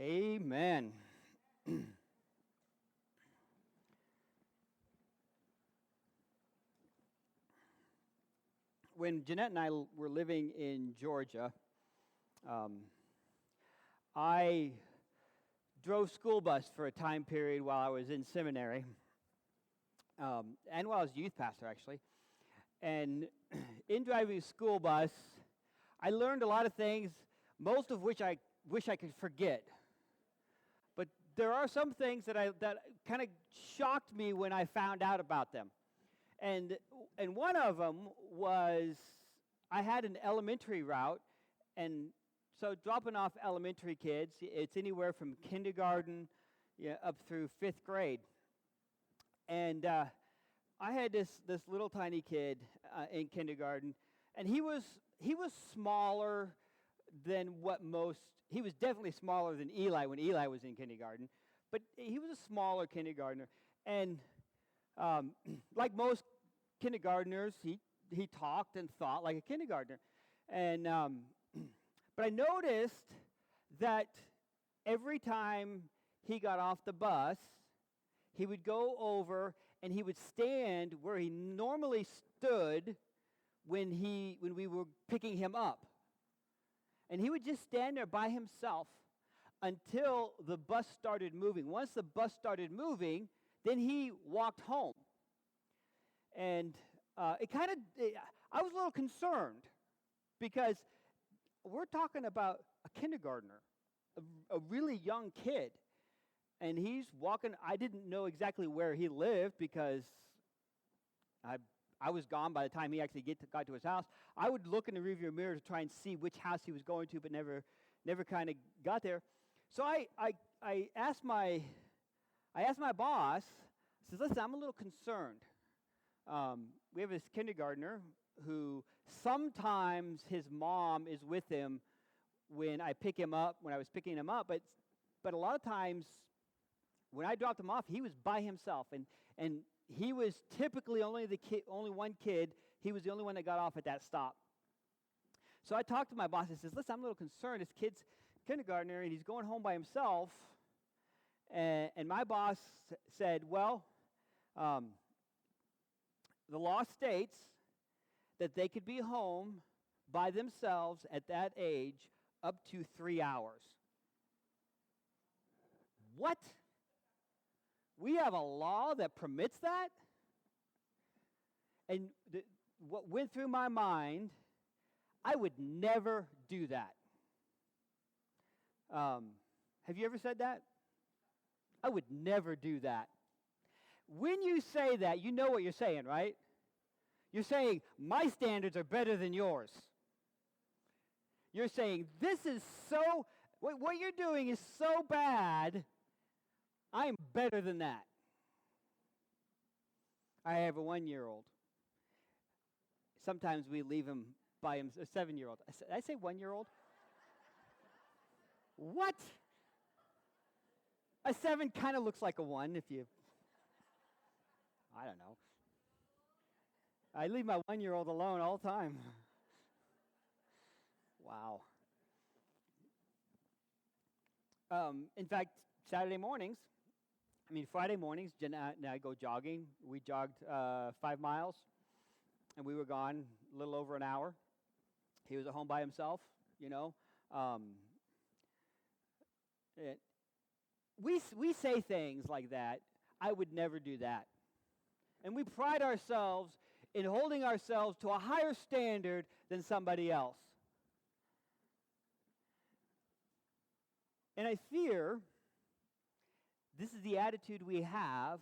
Amen. When Jeanette and I were living in Georgia, um, I drove school bus for a time period while I was in seminary, and while I was youth pastor, actually. And in driving school bus, I learned a lot of things, most of which I wish I could forget. But there are some things that kind of shocked me when I found out about them. And one of them was I had an elementary route, and so dropping off elementary kids, it's anywhere from kindergarten up through fifth grade. And I had this little tiny kid in kindergarten, and he was smaller than what most. He was definitely smaller than Eli when Eli was in kindergarten, but he was a smaller kindergartner, and like most kindergartners, he talked and thought like a kindergartner. And but I noticed that every time he got off the bus, he would go over and he would stand where he normally stood when we were picking him up. And he would just stand there by himself until the bus started moving. Once the bus started moving, then he walked home. And I was a little concerned because we're talking about a kindergartner, a really young kid. And he's walking. I didn't know exactly where he lived because I was gone by the time he actually got to his house. I would look in the rearview mirror to try and see which house he was going to, but never kind of got there. So I asked my boss. I said, "Listen, I'm a little concerned. We have this kindergartner who sometimes his mom is with him when I pick him up, when I was picking him up, but a lot of times when I dropped him off, he was by himself, and he was typically only one kid. He was the only one that got off at that stop. So I talked to my boss and says, "Listen, I'm a little concerned. This kid's kindergartner, and he's going home by himself." And my boss said, "Well, the law states that they could be home by themselves at that age up to 3 hours." What? We have a law that permits that? And what went through my mind, I would never do that. Have you ever said that? I would never do that. When you say that, you know what you're saying, right? You're saying, my standards are better than yours. You're saying, this is so, what you're doing is so bad, I'm better than that. I have a 1-year-old. Sometimes we leave him by him, a 7-year-old. Did I say 1-year-old? What? A 7 kind of looks like a 1 if you, I don't know. I leave my 1-year-old alone all the time. Wow. In fact, Friday mornings, Jen and I go jogging. We jogged 5 miles, and we were gone a little over an hour. He was at home by himself, We say things like that. I would never do that. And we pride ourselves in holding ourselves to a higher standard than somebody else. And I fear this is the attitude we have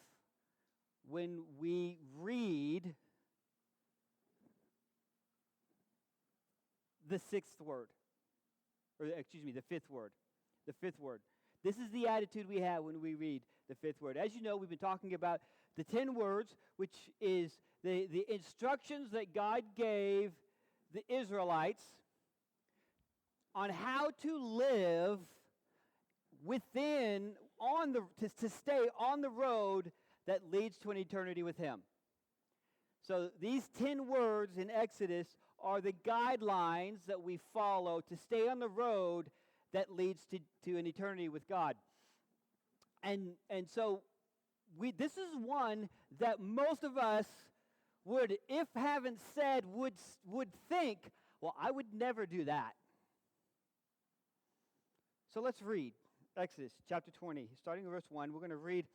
when we read the fifth word. The fifth word. This is the attitude we have when we read the fifth word. As you know, we've been talking about the 10 words, which is the instructions that God gave the Israelites on how to live to stay on the road that leads to an eternity with Him. So these 10 words in Exodus are the guidelines that we follow to stay on the road that leads to an eternity with God. And so this is one that most of us would, if haven't said, would think, well, I would never do that. So let's read Exodus chapter 20, starting in verse 1. We're going to read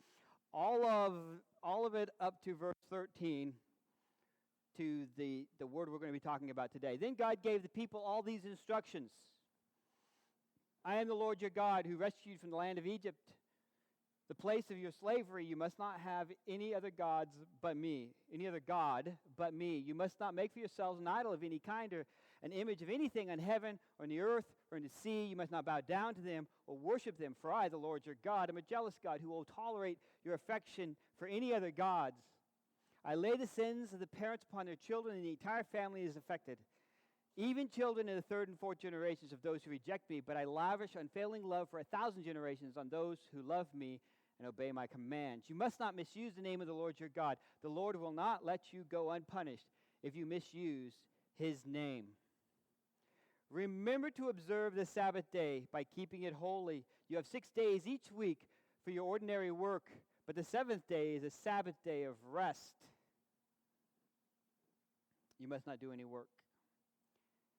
all of it up to verse 13 to the word we're going to be talking about today. Then God gave the people all these instructions. I am the Lord your God who rescued you from the land of Egypt, the place of your slavery. You must not have any other gods but me, any other God but me. You must not make for yourselves an idol of any kind or an image of anything on heaven or in the earth or in the sea. You must not bow down to them or worship them, for I, the Lord your God, am a jealous God who will tolerate your affection for any other gods. I lay the sins of the parents upon their children, and the entire family is affected, even children in the third and fourth generations of those who reject me. But I lavish unfailing love for 1,000 generations on those who love me and obey my commands. You must not misuse the name of the Lord your God. The Lord will not let you go unpunished if you misuse his name. Remember to observe the Sabbath day by keeping it holy. You have 6 days each week for your ordinary work, but the seventh day is a Sabbath day of rest. You must not do any work.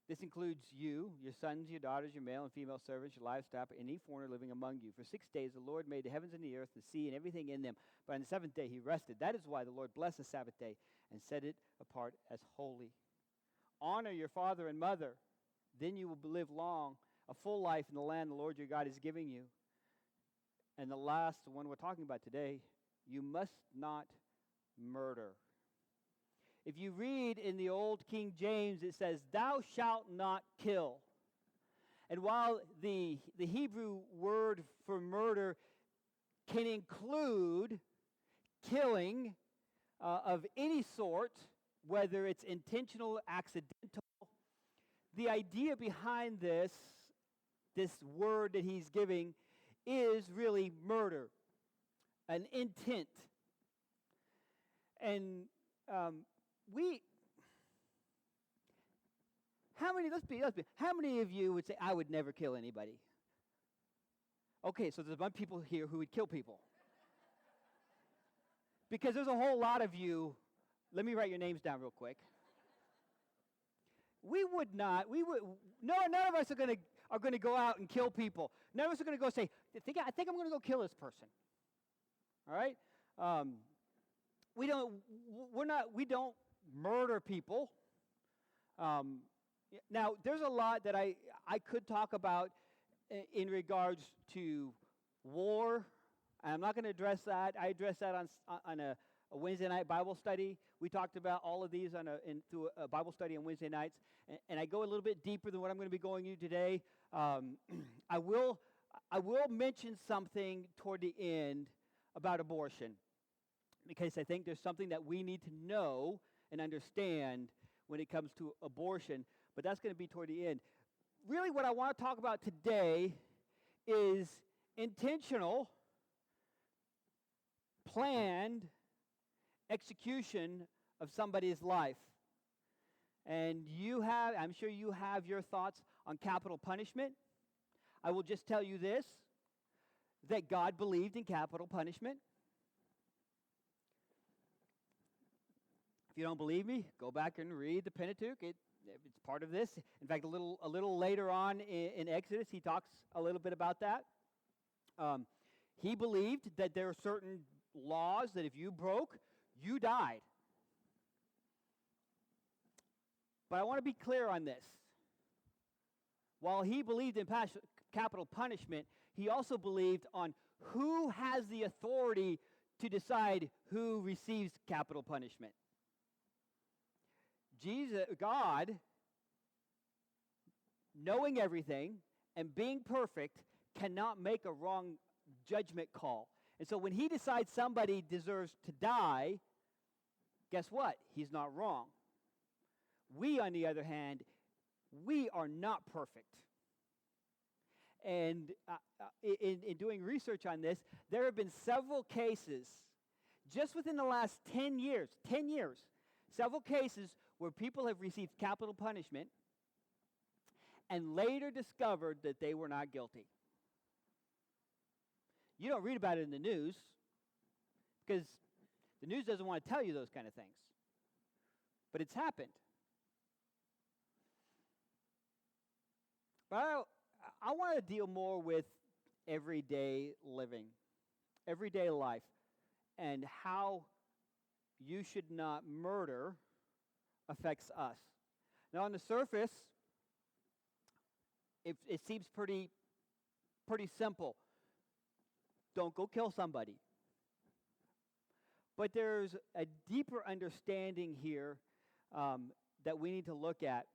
This includes you, your sons, your daughters, your male and female servants, your livestock, any foreigner living among you. For 6 days the Lord made the heavens and the earth, the sea, and everything in them. But on the seventh day he rested. That is why the Lord blessed the Sabbath day and set it apart as holy. Honor your father and mother. Then you will live long, a full life in the land the Lord your God is giving you. And the last one we're talking about today, you must not murder. If you read in the old King James, it says, thou shalt not kill. And while the Hebrew word for murder can include killing of any sort, whether it's intentional or accidental, the idea behind this word that he's giving is really murder, an intent. And how many of you would say, I would never kill anybody? Okay, so there's a bunch of people here who would kill people. Because there's a whole lot of you, let me write your names down real quick. None of us are going to go out and kill people. None of us are going to go say, I think I'm going to go kill this person. All right? We don't murder people. Now, there's a lot that I could talk about in regards to war. I'm not going to address that. I addressed that on a Wednesday night Bible study. We talked about all of these through a Bible study on Wednesday nights, and I go a little bit deeper than what I'm going to be going into today. I will mention something toward the end about abortion, because I think there's something that we need to know and understand when it comes to abortion, but that's going to be toward the end. Really what I want to talk about today is intentional, planned execution of somebody's life. And I'm sure you have your thoughts on capital punishment. I will just tell you this, that God believed in capital punishment. If you don't believe me, go back and read the Pentateuch. It's part of this. In fact, a little later on in Exodus, he talks a little bit about that. He believed that there are certain laws that if you broke, you died. But I want to be clear on this. While he believed in capital punishment, he also believed on who has the authority to decide who receives capital punishment. God, knowing everything and being perfect, cannot make a wrong judgment call. And so when he decides somebody deserves to die, guess what? He's not wrong. We, on the other hand, we are not perfect. And in doing research on this, there have been several cases, just within the last 10 years, several cases where people have received capital punishment, and later discovered that they were not guilty. You don't read about it in the news because the news doesn't want to tell you those kind of things. But it's happened. But I want to deal more with everyday living, everyday life, and how you should not murder affects us. Now, on the surface, it seems pretty simple. Don't go kill somebody. But there's a deeper understanding here that we need to look at.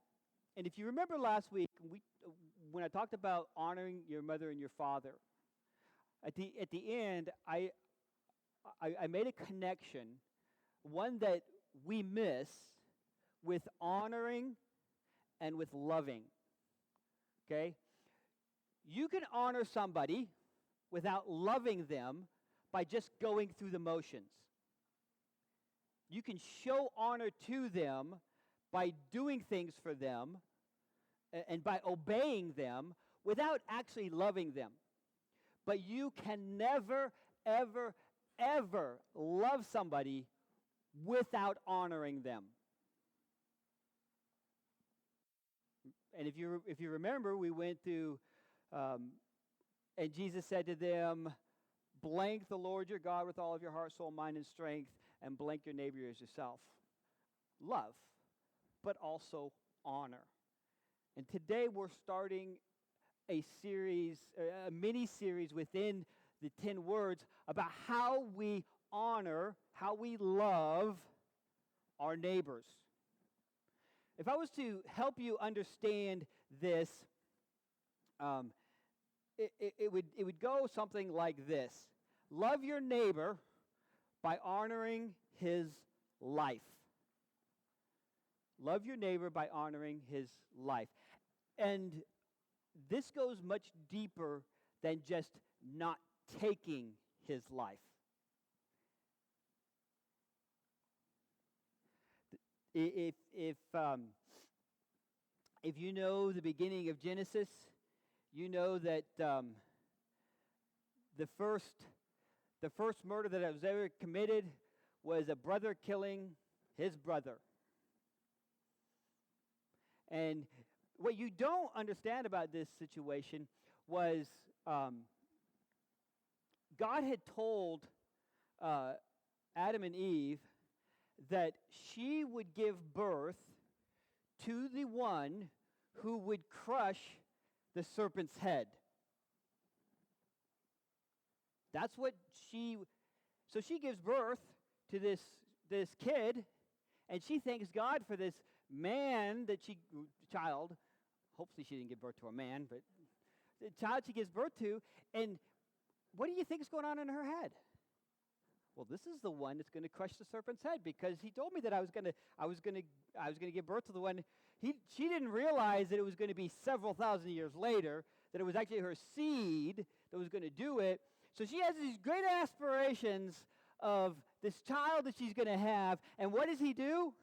And if you remember last week, when I talked about honoring your mother and your father, at the end, I made a connection, one that we miss, with honoring and with loving. Okay? You can honor somebody without loving them by just going through the motions. You can show honor to them by doing things for them and by obeying them without actually loving them. But you can never, ever, ever love somebody without honoring them. And if you remember, we went through, and Jesus said to them, blank the Lord your God with all of your heart, soul, mind, and strength, and blank your neighbor as yourself. Love, but also honor. And today we're starting a series, a mini-series within the 10 words about how we honor, how we love our neighbors. If I was to help you understand this, it would go something like this. Love your neighbor by honoring his life. Love your neighbor by honoring his life. And this goes much deeper than just not taking his life. If you know the beginning of Genesis, you know that the first murder that was ever committed was a brother killing his brother. And what you don't understand about this situation was God had told Adam and Eve that she would give birth to the one who would crush the serpent's head. That's what so she gives birth to this kid, and she thanks God for this man child, hopefully she didn't give birth to a man, but the child she gives birth to, and what do you think is going on in her head? Well, this is the one that's going to crush the serpent's head, because he told me that I was going to give birth to the one. She didn't realize that it was going to be several thousand years later, that it was actually her seed that was going to do it. So she has these great aspirations of this child that she's going to have, and what does he do?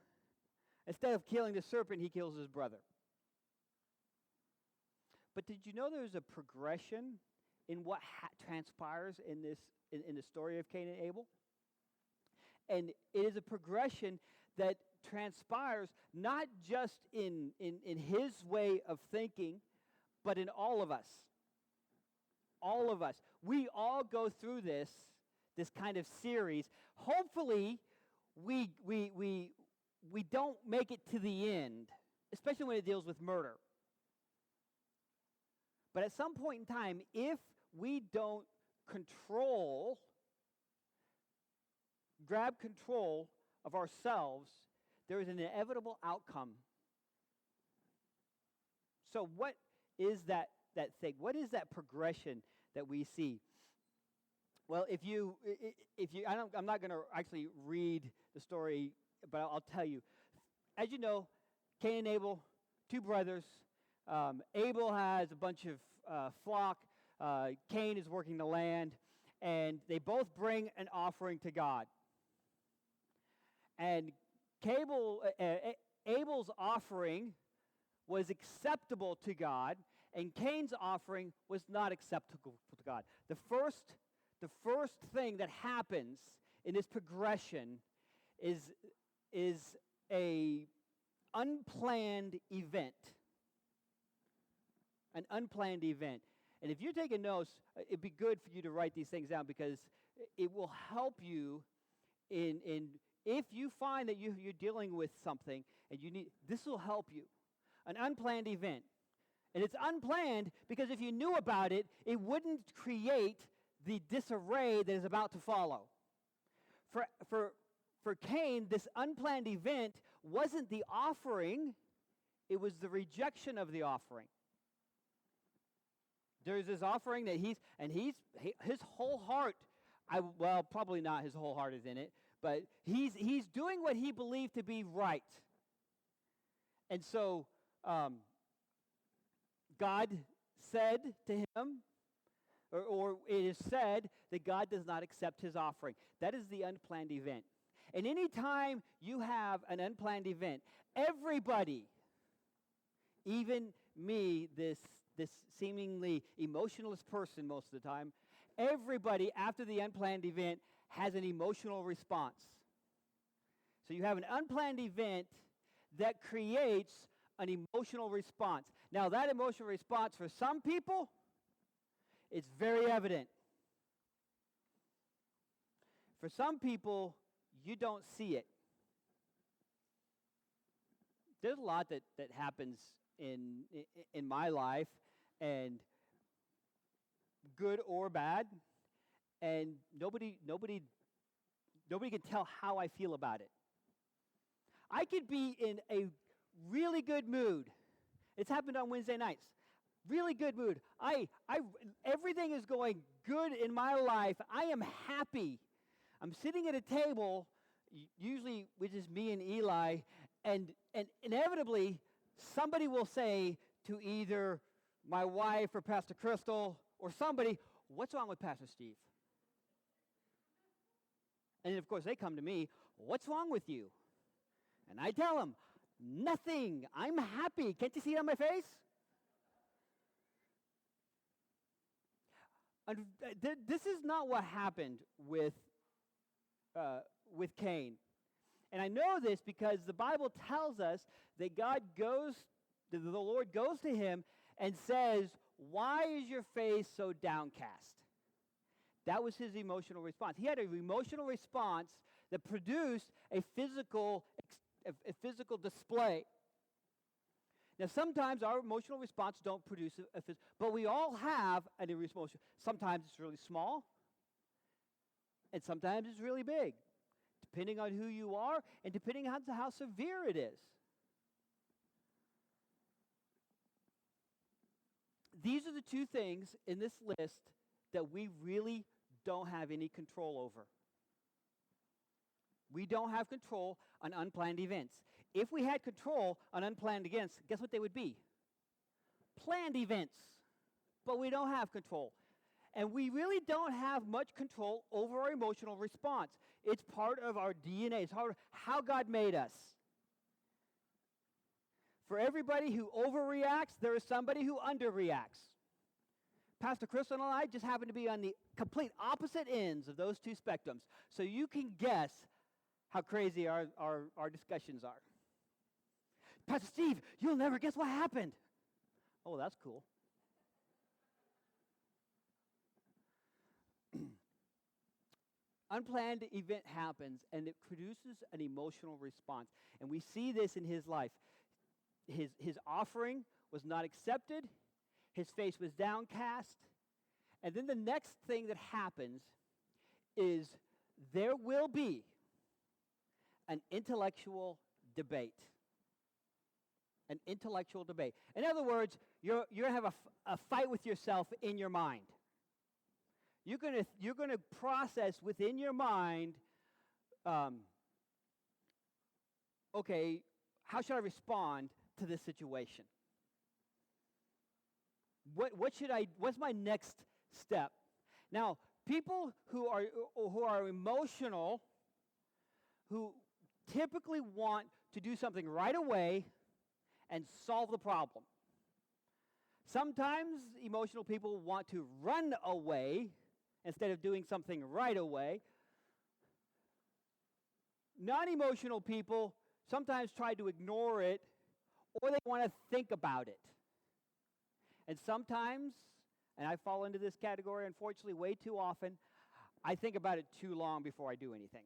Instead of killing the serpent, he kills his brother. But did you know there's a progression in what transpires in the story of Cain and Abel? And it is a progression that transpires not just in his way of thinking, but in all of us. All of us. We all go through this kind of series. Hopefully, we don't make it to the end, especially when it deals with murder. But at some point in time, if we don't grab control of ourselves, there is an inevitable outcome. So what is that thing? What is that progression that we see? Well, I'm not going to actually read the story, but I'll tell you. As you know, Cain and Abel, two brothers. Abel has a bunch of flock. Cain is working the land, and they both bring an offering to God. And Abel's offering was acceptable to God, and Cain's offering was not acceptable to God. The first thing that happens in this progression is a unplanned event. An unplanned event. And if you're taking notes, it'd be good for you to write these things down, because it will help you in if you find that you're dealing with something and this will help you. An unplanned event. And it's unplanned because if you knew about it, it wouldn't create the disarray that is about to follow. For Cain, this unplanned event wasn't the offering, it was the rejection of the offering. There's this offering that his whole heart, probably not his whole heart is in it, but he's doing what he believed to be right. And so God said to him, or it is said that God does not accept his offering. That is the unplanned event. And any time you have an unplanned event, everybody, even me, this seemingly emotionless person most of the time, everybody after the unplanned event has an emotional response. So you have an unplanned event that creates an emotional response. Now that emotional response for some people, it's very evident. For some people, you don't see it. There's a lot that happens in my life, and good or bad, and nobody can tell how I feel about it. I could be in a really good mood. It's happened on Wednesday nights. Really good mood. Everything is going good in my life. I am happy. I'm sitting at a table, usually with just me and Eli, and inevitably somebody will say to either my wife or Pastor Crystal or somebody, "What's wrong with Pastor Steve?" And of course they come to me, "What's wrong with you?" And I tell them, "Nothing. I'm happy. Can't you see it on my face?" And this is not what happened with Cain. And I know this because the Bible tells us that the Lord goes to him and says, "Why is your face so downcast?" That was his emotional response. He had an emotional response that produced a physical display. Now, sometimes our emotional response don't produce a physical, but we all have an emotional. Sometimes it's really small, and sometimes it's really big, depending on who you are and depending on how severe it is. These are the two things in this list that we really don't have any control over. We don't have control on unplanned events. If we had control on unplanned events, guess what they would be? Planned events. But we don't have control. And we really don't have much control over our emotional response. It's part of our DNA. It's part of how God made us. For everybody who overreacts, there is somebody who underreacts. Pastor Crystal and I just happen to be on the complete opposite ends of those two spectrums. So you can guess how crazy our discussions are. Pastor Steve, you'll never guess what happened. Oh, that's cool. Unplanned event happens, and it produces an emotional response. And we see this in his life. His offering was not accepted. His face was downcast. And then the next thing that happens is there will be an intellectual debate. An intellectual debate. In other words, you're going to have a fight with yourself in your mind. You're going to process within your mind, okay, how should I respond to this situation? What's my next step? Now, people who are emotional, who typically want to do something right away and solve the problem. Sometimes emotional people want to run away instead of doing something right away. Non-emotional people sometimes try to ignore it, or they want to think about it. And sometimes, and I fall into this category, unfortunately, way too often, I think about it too long before I do anything.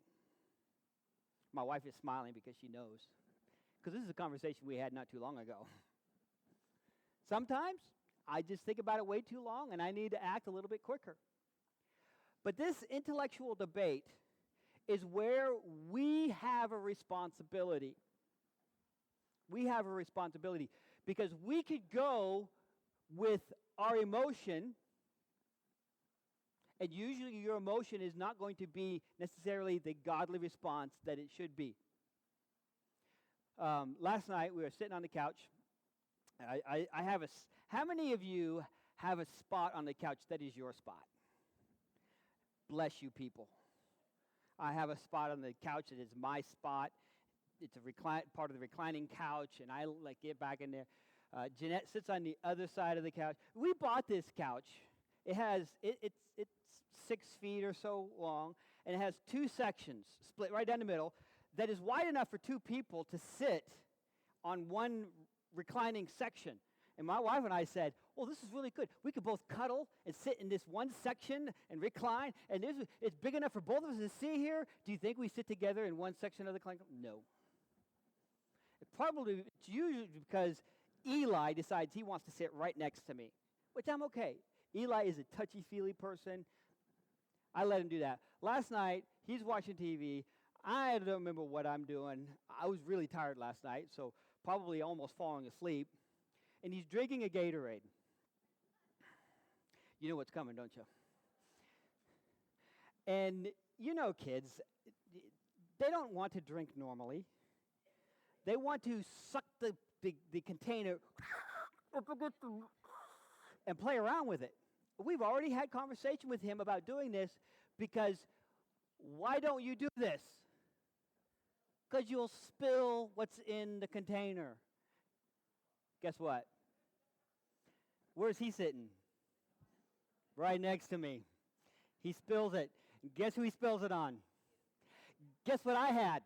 My wife is smiling because she knows. Because this is a conversation we had not too long ago. Sometimes I just think about it way too long and I need to act a little bit quicker. But this intellectual debate is where we have a responsibility. We have a responsibility because we could go with our emotion, and usually your emotion is not going to be necessarily the godly response that it should be. Last night we were sitting on the couch. I have how many of you have a spot on the couch that is your spot? Bless you people. I have a spot on the couch that is my spot. It's a part of the reclining couch, and I get back in there. Jeanette sits on the other side of the couch. We bought this couch. It's 6 feet or so long, and it has 2 sections split right down the middle that is wide enough for 2 people to sit on one reclining section. And my wife and I said, "Oh, this is really good. We could both cuddle and sit in this one section and recline, and it's big enough for both of us to see here. Do you think we sit together in one section of the recline?" No. It's usually because Eli decides he wants to sit right next to me, which I'm okay. Eli is a touchy-feely person. I let him do that. Last night, he's watching TV. I don't remember what I'm doing. I was really tired last night, so probably almost falling asleep. And he's drinking a Gatorade. You know what's coming, don't you? And you know kids, they don't want to drink normally. They want to suck the container and play around with it. We've already had conversation with him about doing this because why don't you do this? Because you'll spill what's in the container. Guess what? Where's he sitting? Right next to me. He spills it. Guess who he spills it on? Guess what I had?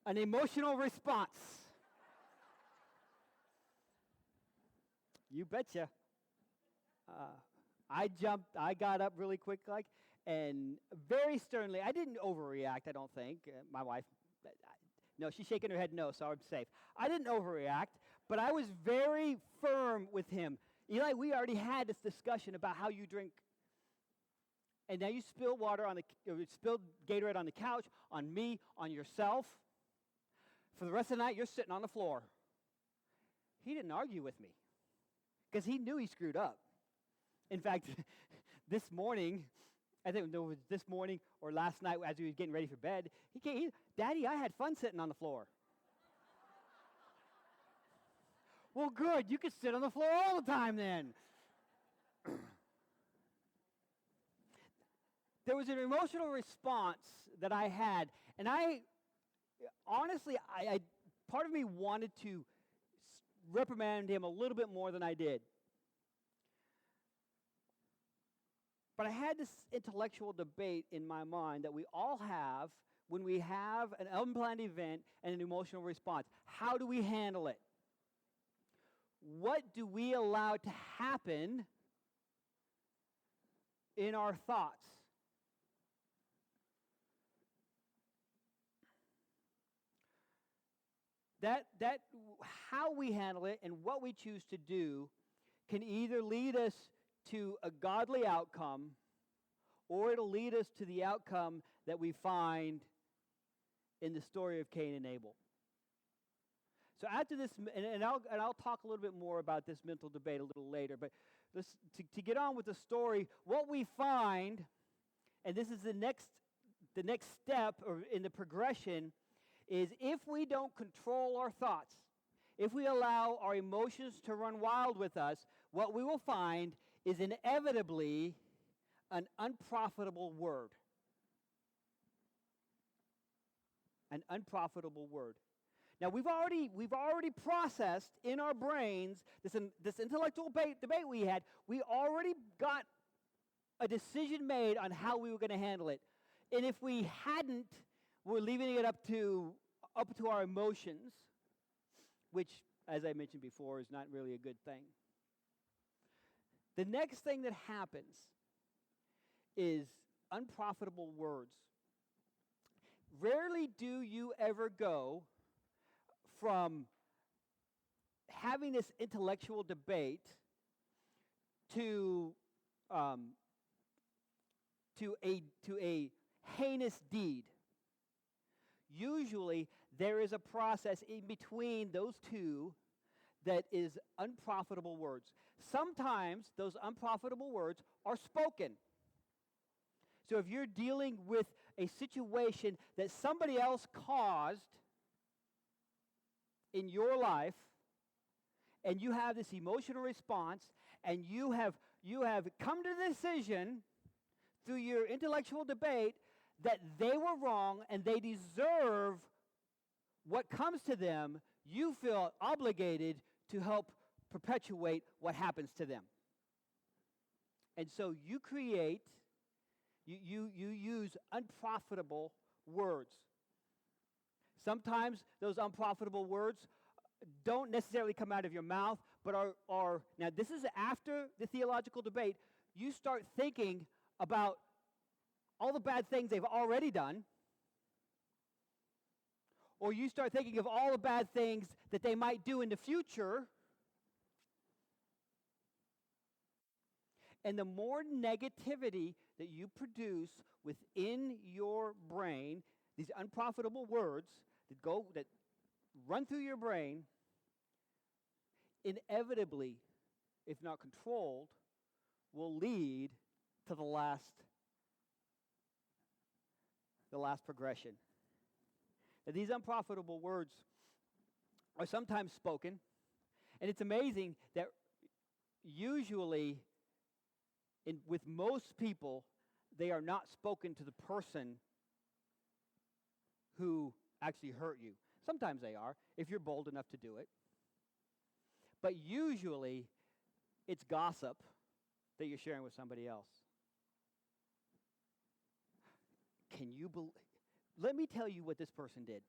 An emotional response. You betcha. I got up really quick, and very sternly. I didn't overreact, I don't think. My wife, no, she's shaking her head no, so I'm safe. I didn't overreact, but I was very firm with him. Eli, we already had this discussion about how you drink. And now you spill spilled Gatorade on the couch, on me, on yourself. For the rest of the night, you're sitting on the floor. He didn't argue with me because he knew he screwed up. In fact, this morning, I think it was this morning or last night as he was getting ready for bed, he came, "Daddy, I had fun sitting on the floor." Well, good. You could sit on the floor all the time then. There was an emotional response that I had, and honestly, part of me wanted to reprimand him a little bit more than I did. But I had this intellectual debate in my mind that we all have when we have an unplanned event and an emotional response. How do we handle it? What do we allow to happen in our thoughts? That how we handle it and what we choose to do can either lead us to a godly outcome or it'll lead us to the outcome that we find in the story of Cain and Abel. So after this, and I'll talk a little bit more about this mental debate a little later, but to get on with the story, what we find, and this is the next step in the progression, is if we don't control our thoughts, if we allow our emotions to run wild with us, what we will find is inevitably an unprofitable word. An unprofitable word. Now, we've already processed in our brains this intellectual debate we had. We already got a decision made on how we were going to handle it. And if we hadn't, we're leaving it up to our emotions, which, as I mentioned before, is not really a good thing. The next thing that happens is unprofitable words. Rarely do you ever go from having this intellectual debate to a heinous deed. Usually, there is a process in between those two that is unprofitable words. Sometimes those unprofitable words are spoken. So if you're dealing with a situation that somebody else caused in your life, and you have this emotional response, and you have come to the decision through your intellectual debate that they were wrong and they deserve what comes to them, you feel obligated to help perpetuate what happens to them. And so you use unprofitable words. Sometimes those unprofitable words don't necessarily come out of your mouth, but are now this is after the theological debate. You start thinking about all the bad things they've already done, or you start thinking of all the bad things that they might do in the future. And the more negativity that you produce within your brain, these unprofitable words that run through your brain, inevitably, if not controlled, will lead to the last progression. Now, these unprofitable words are sometimes spoken, and it's amazing that usually, with most people, they are not spoken to the person who actually hurt you. Sometimes they are, if you're bold enough to do it. But usually, it's gossip that you're sharing with somebody else. Can you believe? Let me tell you what this person did.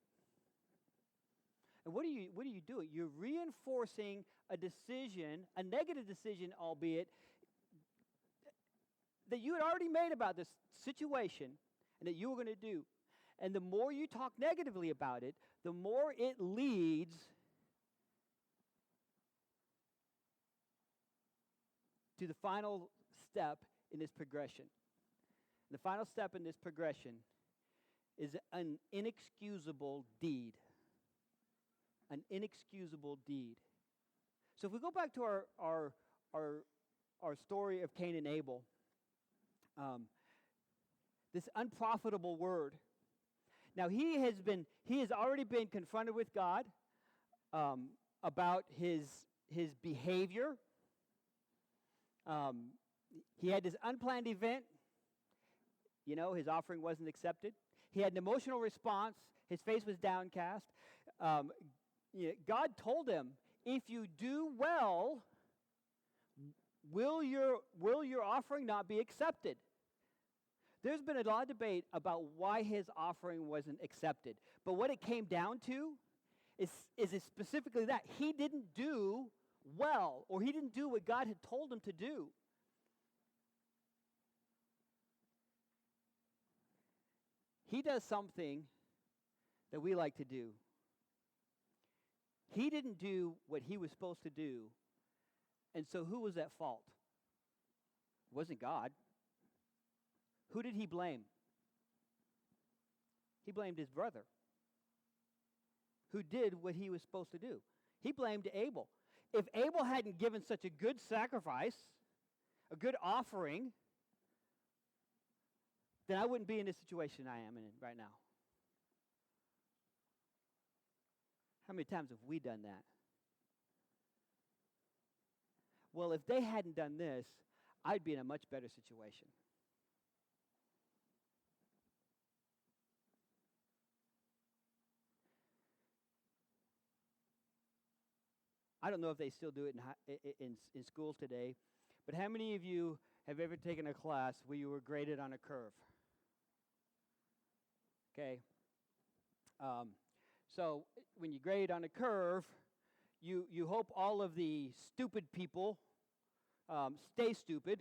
And what are you doing? You're reinforcing a decision, a negative decision, albeit, that you had already made about this situation and that you were going to do. And the more you talk negatively about it, the more it leads to the final step in this progression. The final step in this progression is an inexcusable deed. An inexcusable deed. So if we go back to our story of Cain and Abel, this unprofitable word. Now he has already been confronted with God about his behavior. He had this unplanned event. His offering wasn't accepted. He had an emotional response. His face was downcast. God told him, if you do well, will your offering not be accepted? There's been a lot of debate about why his offering wasn't accepted. But what it came down to is specifically that. He didn't do well, or he didn't do what God had told him to do. He does something that we like to do. He didn't do what he was supposed to do. And so who was at fault? It wasn't God. Who did he blame? He blamed his brother, who did what he was supposed to do. He blamed Abel. If Abel hadn't given such a good sacrifice, a good offering, then I wouldn't be in the situation I am in right now. How many times have we done that? Well, if they hadn't done this, I'd be in a much better situation. I don't know if they still do it in schools today, but how many of you have ever taken a class where you were graded on a curve? Okay. So when you grade on a curve, you hope all of the stupid people stay stupid,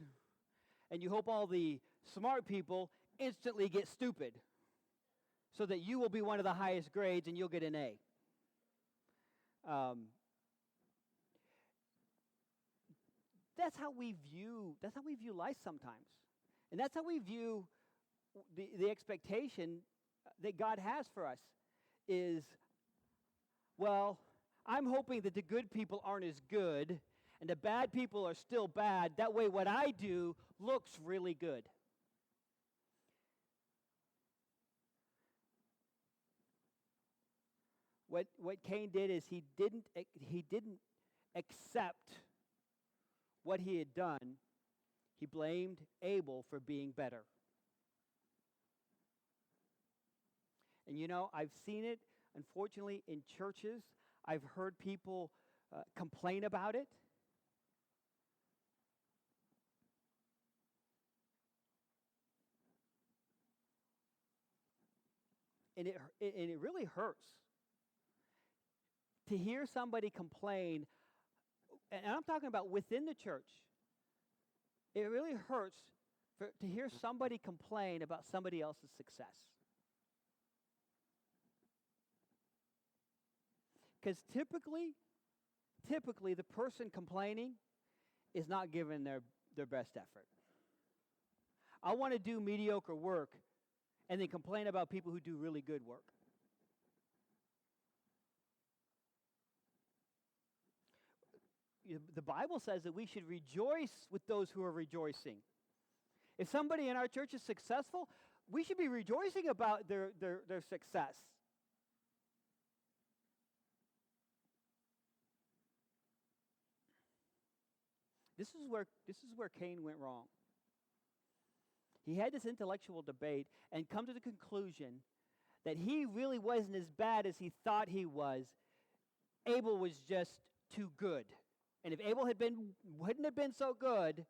and you hope all the smart people instantly get stupid, so that you will be one of the highest grades and you'll get an A. That's how we view life sometimes, and that's how we view the expectation that God has for us. Is, well, I'm hoping that the good people aren't as good, and the bad people are still bad. That way, what I do looks really good. What Cain did is he didn't accept what he had done. He blamed Abel for being better. And you know, I've seen it, unfortunately, in churches. I've heard people complain about it. And it really hurts to hear somebody complain, and I'm talking about within the church. It really hurts to hear somebody complain about somebody else's success. Because typically the person complaining is not giving their best effort. I want to do mediocre work and then complain about people who do really good work. The Bible says that we should rejoice with those who are rejoicing. If somebody in our church is successful, we should be rejoicing about their success. This is where Cain went wrong. He had this intellectual debate and come to the conclusion that he really wasn't as bad as he thought he was. Abel was just too good. And if Abel wouldn't have been so good,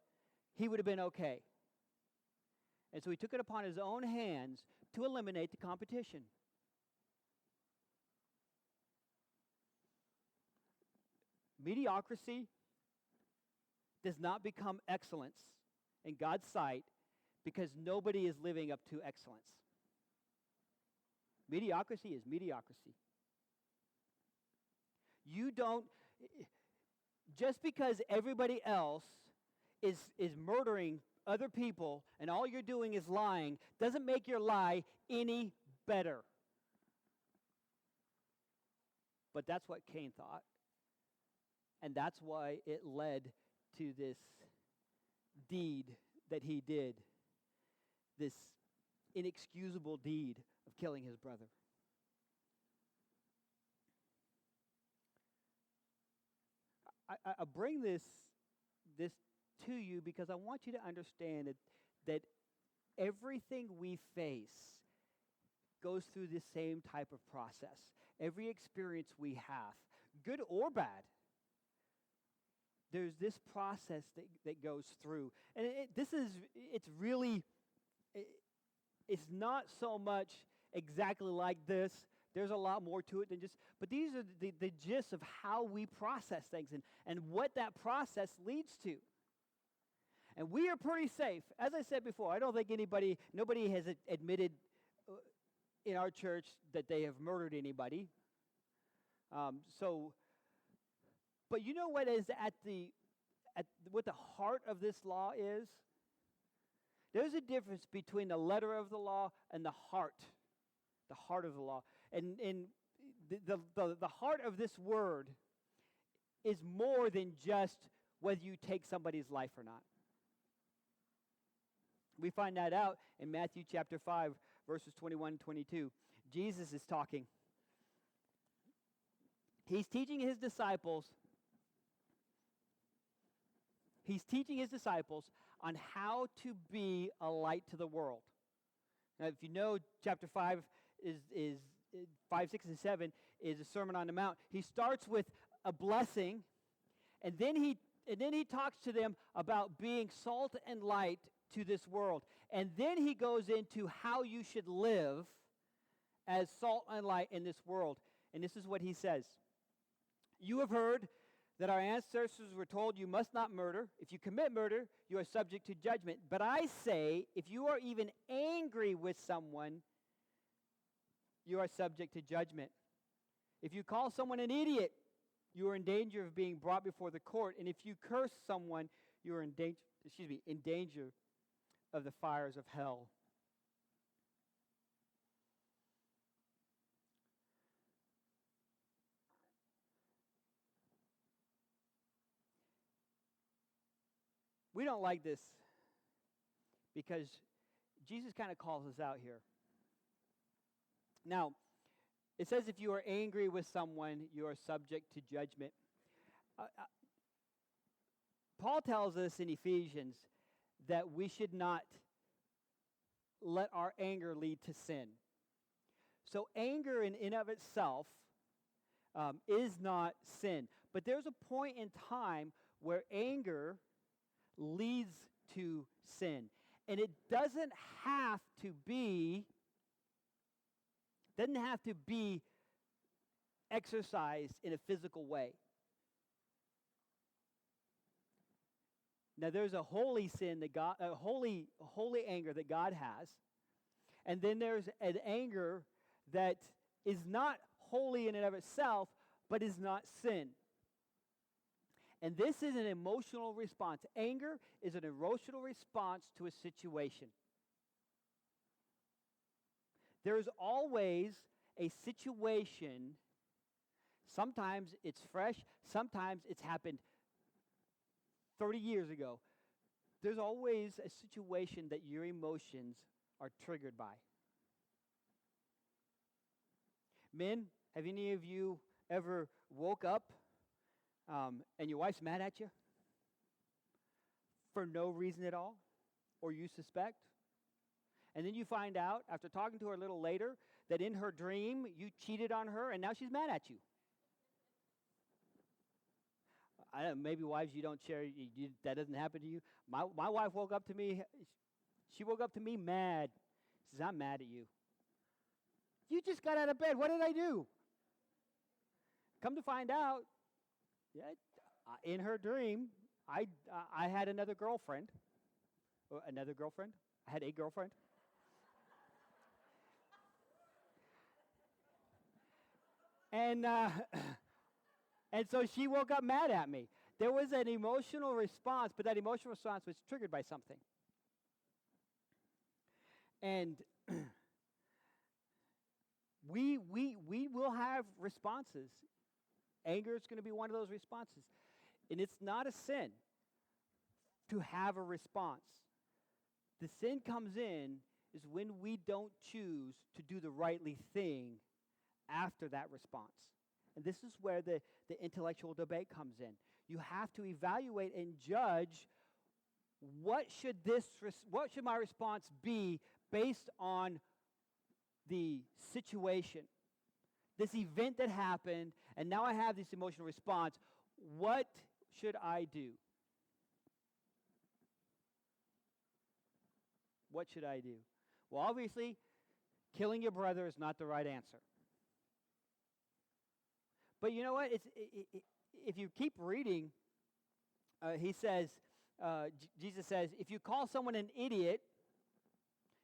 he would have been okay. And so he took it upon his own hands to eliminate the competition. Mediocrity does not become excellence in God's sight because nobody is living up to excellence. Mediocrity is mediocrity. You don't, just because everybody else is murdering other people and all you're doing is lying, doesn't make your lie any better. But that's what Cain thought. And that's why it led to this deed that he did, this inexcusable deed of killing his brother. I bring this to you because I want you to understand that everything we face goes through the same type of process. Every experience we have, good or bad, there's this process that goes through. And it's not so much exactly like this. There's a lot more to it than just, but these are the gist of how we process things and what that process leads to. And we are pretty safe. As I said before, I don't think nobody has admitted in our church that they have murdered anybody. But you know what is what the heart of this law is? There's a difference between the letter of the law and the heart of the law. And the heart of this word is more than just whether you take somebody's life or not. We find that out in Matthew chapter 5, verses 21 and 22. Jesus is talking. He's teaching his disciples on how to be a light to the world. Now, if you know, chapter 5 is 5, 6, and 7 is a Sermon on the Mount. He starts with a blessing, And then he talks to them about being salt and light to this world. And then he goes into how you should live as salt and light in this world. And this is what he says. You have heard that our ancestors were told you must not murder. If you commit murder, you are subject to judgment. But I say, if you are even angry with someone, you are subject to judgment. If you call someone an idiot, you are in danger of being brought before the court. And if you curse someone, you are in danger of the fires of hell. We don't like this because Jesus kind of calls us out here. Now, it says if you are angry with someone, you are subject to judgment. Paul tells us in Ephesians that we should not let our anger lead to sin. So anger in and of itself is not sin. But there's a point in time where anger leads to sin. And it doesn't have to be exercised in a physical way. Now there's a holy sin that God, a holy anger that God has, and then there's an anger that is not holy in and of itself, but is not sin. And this is an emotional response. Anger is an emotional response to a situation. There is always a situation. Sometimes it's fresh. Sometimes it's happened 30 years ago. There's always a situation that your emotions are triggered by. Men, have any of you ever woke up and your wife's mad at you for no reason at all, or you suspect? And then you find out, after talking to her a little later, that in her dream you cheated on her and now she's mad at you. I don't know, maybe wives you don't share, that doesn't happen to you. My wife woke up to me, she woke up to me mad. She says, I'm mad at you. You just got out of bed. What did I do? Come to find out, in her dream, I had another girlfriend. Another girlfriend? I had a girlfriend. And so she woke up mad at me. There was an emotional response, but that emotional response was triggered by something. And we will have responses. Anger is going to be one of those responses. And it's not a sin to have a response. The sin comes in is when we don't choose to do the rightly thing after that response. And this is where the intellectual debate comes in. You have to evaluate and judge what should my response be based on the situation, this event that happened, and now I have this emotional response. What should I do? What should I do? Well, obviously, killing your brother is not the right answer. But you know what? If you keep reading, he says, Jesus says, if you call someone an idiot,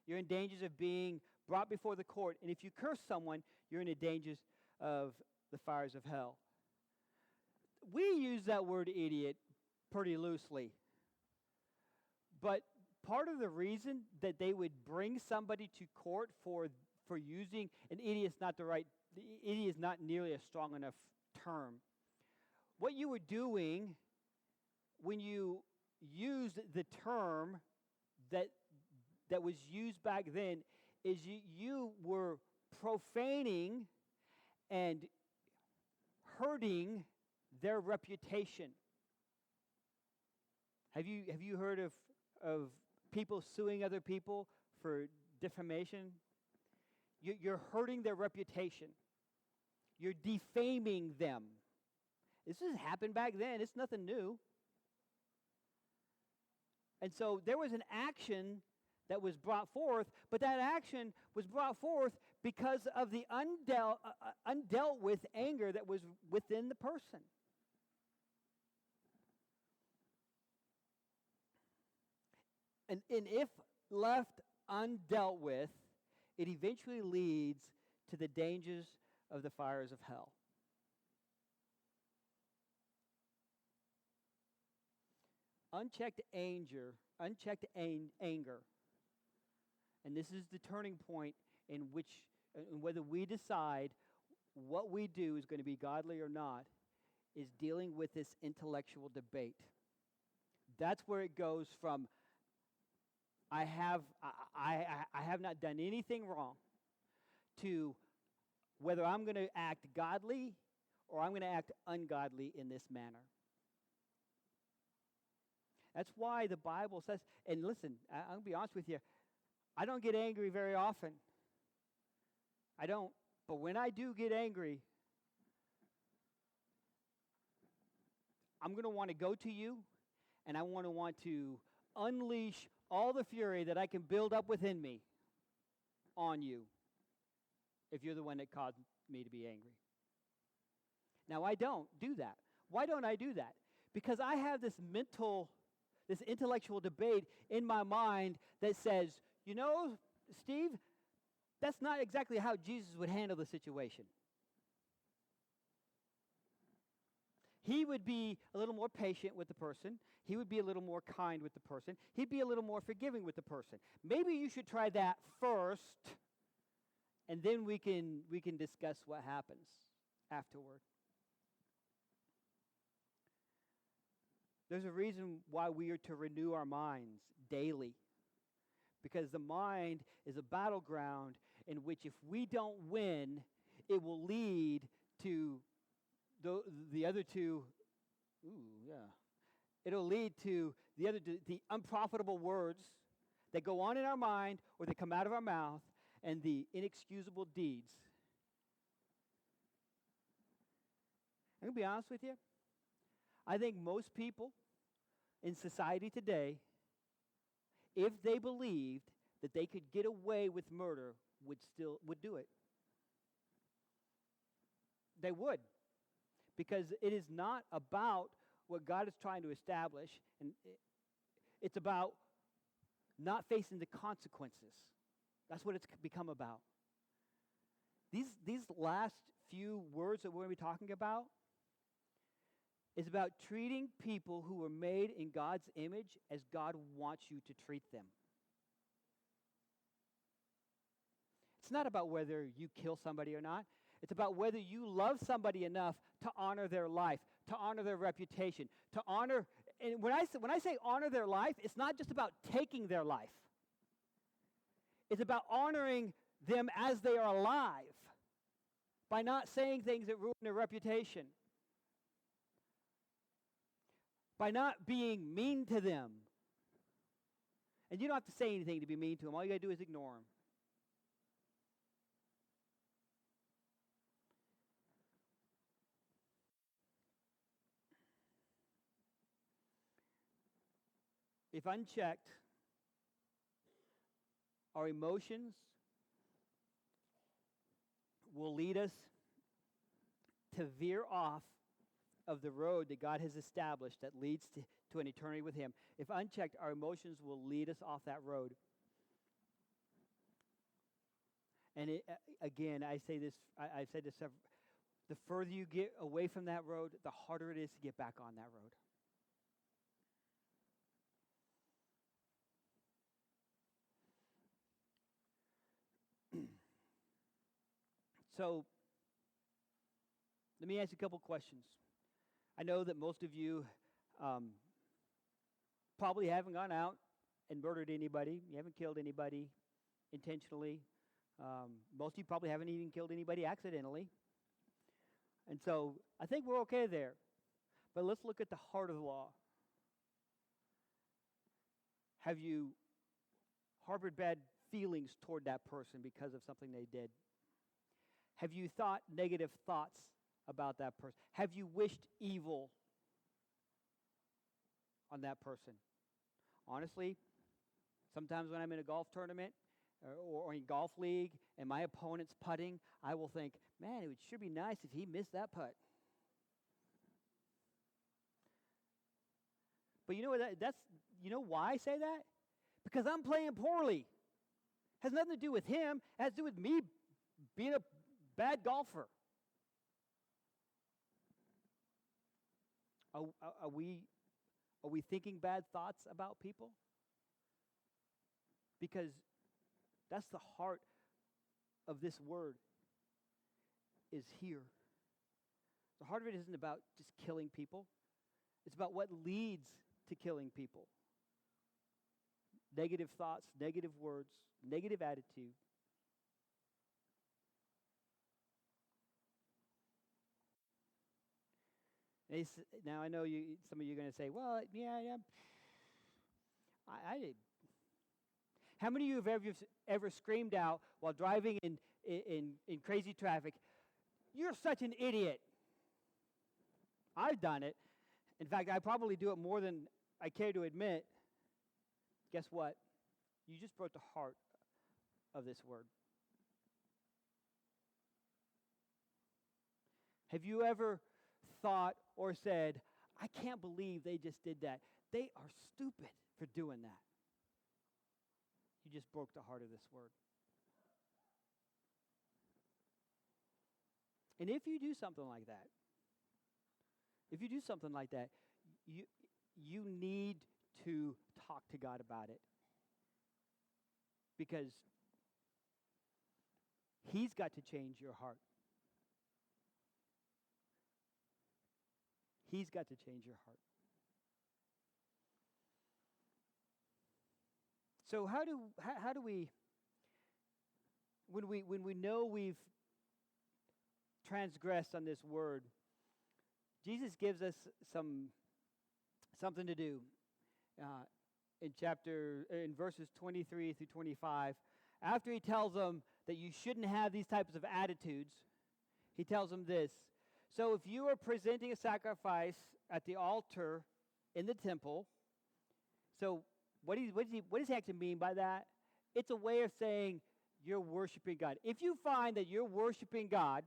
you're in danger of being brought before the court. And if you curse someone, you're in the dangers of the fires of hell. We use that word idiot pretty loosely. But part of the reason that they would bring somebody to court for using an idiot is not nearly a strong enough term. What you were doing when you used the term that was used back then is you were profaning and hurting their reputation. Have you heard of people suing other people for defamation? You're hurting their reputation. You're defaming them. This has happened back then. It's nothing new. And so there was an action that was brought forth, but that action was brought forth because of the undealt with anger that was within the person. And if left undealt with, it eventually leads to the dangers of the fires of hell. Unchecked anger, and this is the turning point in whether we decide what we do is going to be godly or not, is dealing with this intellectual debate. That's where it goes from I have not done anything wrong to whether I'm going to act godly or I'm going to act ungodly in this manner. That's why the Bible says, and listen, I'm going to be honest with you, I don't get angry very often. I don't. But when I do get angry, I'm going to want to go to you, and I want to unleash all the fury that I can build up within me on you if you're the one that caused me to be angry. Now, I don't do that. Why don't I do that? Because I have this intellectual debate in my mind that says, you know, Steve, that's not exactly how Jesus would handle the situation. He would be a little more patient with the person. He would be a little more kind with the person. He'd be a little more forgiving with the person. Maybe you should try that first, and then we can discuss what happens afterward. There's a reason why we are to renew our minds daily. Because the mind is a battleground in which if we don't win, it will lead to the other two. It'll lead to the unprofitable words that go on in our mind or that come out of our mouth, and the inexcusable deeds. I'm going to be honest with you. I think most people in society today, if they believed that they could get away with murder, would do it. They would. Because it is not about what God is trying to establish, and it's about not facing the consequences. That's what it's become about. These last few words that we're going to be talking about is about treating people who were made in God's image as God wants you to treat them. It's not about whether you kill somebody or not. It's about whether you love somebody enough to honor their life, to honor their reputation, to honor. And when I say honor their life, it's not just about taking their life. It's about honoring them as they are alive by not saying things that ruin their reputation, by not being mean to them. And you don't have to say anything to be mean to them. All you got to do is ignore them. If unchecked, our emotions will lead us to veer off of the road that God has established that leads to an eternity with Him. If unchecked, our emotions will lead us off that road. And again, I say this, I've said this several, the further you get away from that road, the harder it is to get back on that road. So, let me ask you a couple questions. I know that most of you probably haven't gone out and murdered anybody. You haven't killed anybody intentionally. Most of you probably haven't even killed anybody accidentally. And so, I think we're okay there. But let's look at the heart of the law. Have you harbored bad feelings toward that person because of something they did? Have you thought negative thoughts about that person? Have you wished evil on that person? Honestly, sometimes when I'm in a golf tournament or in golf league and my opponent's putting, I will think, man, it would sure be nice if he missed that putt. But you know what? You know why I say that? Because I'm playing poorly. It has nothing to do with him. It has to do with me being a bad golfer. Are we thinking bad thoughts about people? Because that's the heart of this word, is here. The heart of it isn't about just killing people. It's about what leads to killing people. Negative thoughts, negative words, negative attitude. Now I know some of you are going to say, well, yeah. I did. How many of you have ever screamed out while driving in crazy traffic, "You're such an idiot"? I've done it. In fact, I probably do it more than I care to admit. Guess what? You just broke the heart of this word. Have you ever thought or said, I can't believe they just did that? They are stupid for doing that. You just broke the heart of this word. And if you do something like that, you need to talk to God about it. Because He's got to change your heart. He's got to change your heart. So how do we, when we know we've transgressed on this word, Jesus gives us something to do. In verses 23 through 25, after he tells them that you shouldn't have these types of attitudes, he tells them this. So if you are presenting a sacrifice at the altar in the temple, so what does he actually mean by that? It's a way of saying you're worshiping God. If you find that you're worshiping God,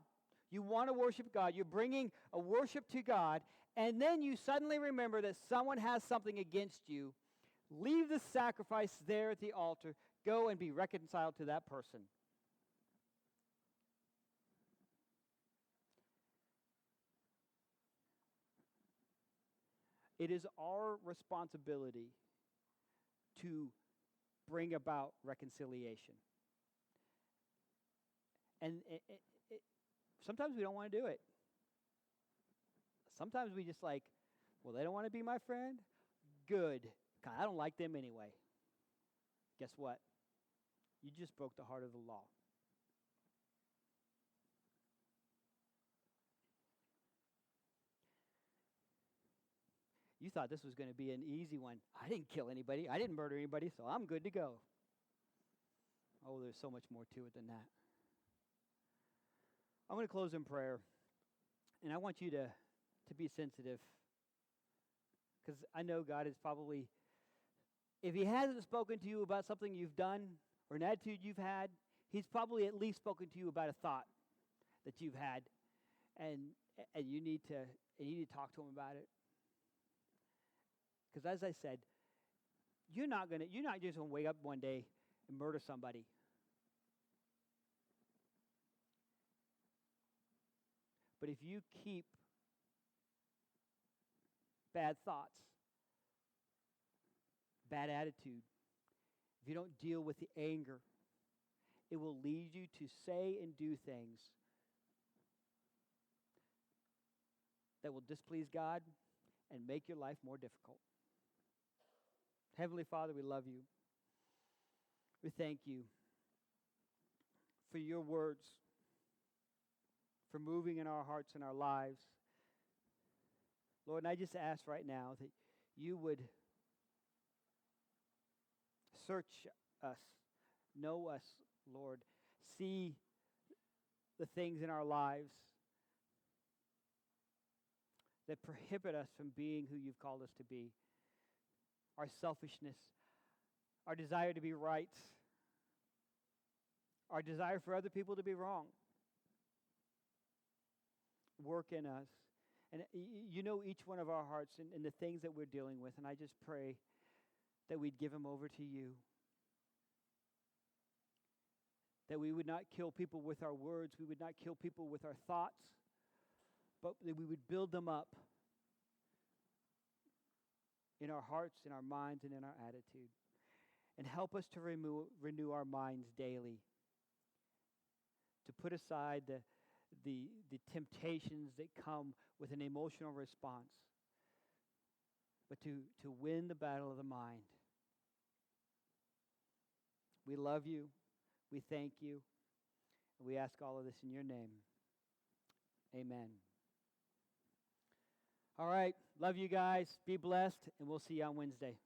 you want to worship God, you're bringing a worship to God, and then you suddenly remember that someone has something against you, leave the sacrifice there at the altar, go and be reconciled to that person. It is our responsibility to bring about reconciliation. And sometimes we don't want to do it. Sometimes we just like, well, they don't want to be my friend? Good. God, I don't like them anyway. Guess what? You just broke the heart of the law. You thought this was going to be an easy one. I didn't kill anybody. I didn't murder anybody, so I'm good to go. Oh, there's so much more to it than that. I'm going to close in prayer, and I want you to be sensitive, because I know God is probably, if He hasn't spoken to you about something you've done or an attitude you've had, He's probably at least spoken to you about a thought that you've had, and you need to talk to Him about it. Because as I said, you're not just going to wake up one day and murder somebody. But if you keep bad thoughts, bad attitude, if you don't deal with the anger, it will lead you to say and do things that will displease God and make your life more difficult. Heavenly Father, we love you. We thank you for your words, for moving in our hearts and our lives. Lord, and I just ask right now that you would search us, know us, Lord, see the things in our lives that prohibit us from being who you've called us to be. Our selfishness, our desire to be right, our desire for other people to be wrong. Work in us. And you know each one of our hearts and the things that we're dealing with. And I just pray that we'd give them over to you. That we would not kill people with our words. We would not kill people with our thoughts. But that we would build them up in our hearts, in our minds, and in our attitude. And help us to renew our minds daily. To put aside the temptations that come with an emotional response. But to win the battle of the mind. We love you. We thank you. And we ask all of this in your name. Amen. All right. Love you guys. Be blessed. And we'll see you on Wednesday.